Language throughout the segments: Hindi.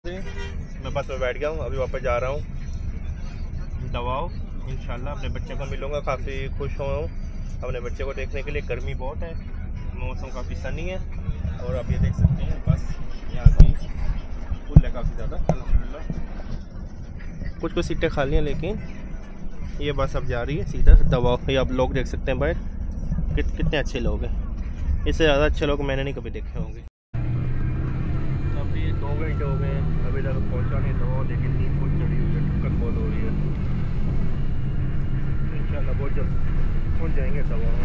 से मैं बस में बैठ गया हूँ, अभी वापस जा रहा हूँ दवाओ। इंशाल्लाह अपने बच्चे को मिलूँगा, काफ़ी खुश हुआ हूँ अपने बच्चे को देखने के लिए। गर्मी बहुत है, मौसम काफ़ी सनी है और आप ये देख सकते हैं बस यहाँ की फुल है काफ़ी ज़्यादा अल्हम्दुलिल्लाह। कुछ कुछ सीटें खाली हैं लेकिन ये बस अब जा रही है सीधा दवाओ। ये आप लोग देख सकते हैं बाहर कितने अच्छे लोग हैं, इससे ज़्यादा अच्छे लोग मैंने नहीं कभी देखे होंगे। अभी 2 घंटे हो गए हैं, अभी तक पहुँचा नहीं दवाओ, लेकिन नींद बहुत चढ़ी हुई है, ठक्कर बहुत हो रही है। इंशाल्लाह बहुत जल्द पहुँच जाएंगे दवाओ।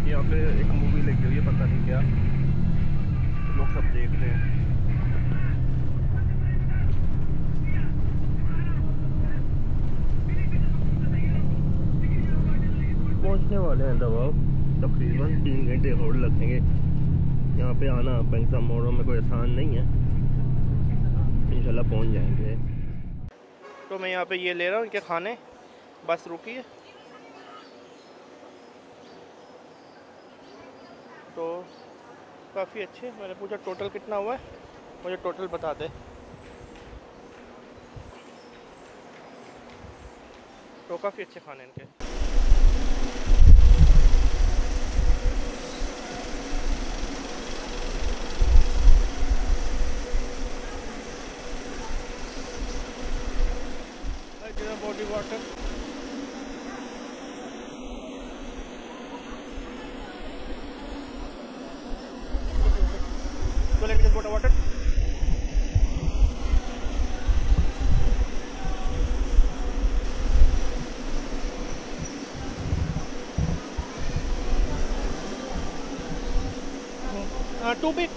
यहाँ पे एक मूवी लगी हुई है, पता नहीं क्या, लोग सब देख रहे हैं। पहुंचने वाले हैं दवाओ, तकरीबन 3 घंटे और लगेंगे। यहाँ पे आना पेंसा मोड़ों में कोई आसान नहीं है, इंशाल्लाह पहुंच जाएंगे। तो मैं यहाँ पे ये ले रहा हूँ इनके खाने, बस रुकी है तो काफ़ी अच्छे। मैंने पूछा टोटल कितना हुआ है, मुझे टोटल बता दे। तो काफ़ी अच्छे खाने इनके। Body water water 2 big.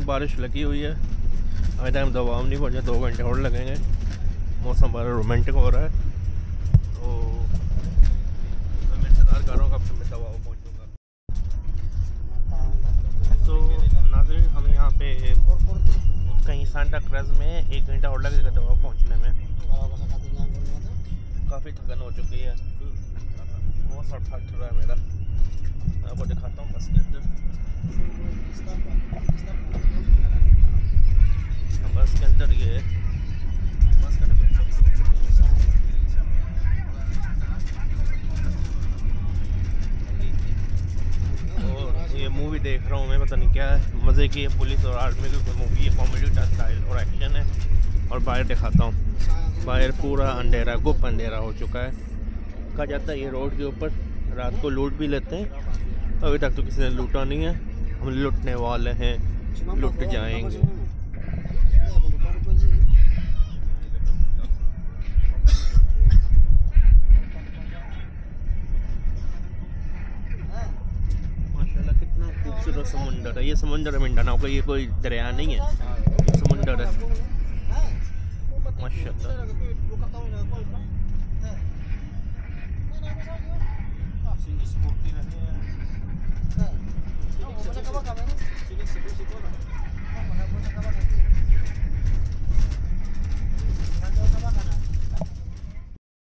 बारिश लगी हुई है, अभी टाइम दवाओ नहीं पहुँचा, 2 घंटे और लगेंगे। मौसम बड़ा रोमांटिक हो रहा है, तो मैं इंतज़ार कर रहा हूँ कब से मैं दवाओ पहुँचूँगा। तो नाज़रीन, हम यहाँ पे कहीं सांता क्रूज़ में 1 घंटा और लगेगा दवाओ पहुँचने में। काफ़ी थकन हो चुकी है, बहुत सर फट रहा है मेरा। आपको दिखाता हूँ बस के अंदर। बस के अंदर ये बस का और ये मूवी देख रहा हूँ मैं, पता नहीं क्या है, मज़े की है, पुलिस और आर्मी की मूवी है, कॉमेडी का स्टाइल और एक्शन है। और बाहर दिखाता हूँ, बाहर पूरा अंधेरा, गुप अंधेरा हो चुका है। कहा जाता है ये रोड के ऊपर रात को लूट भी लेते हैं, अभी तक तो किसी ने लूटा नहीं है। हम लूटने वाले हैं, लूट जाएंगे। माशाल्लाह कितना खूबसूरत समुंदर है। ये समुंदर है मिंडानाओ का, ये कोई दरिया नहीं है, ये समुंदर है माशाल्लाह।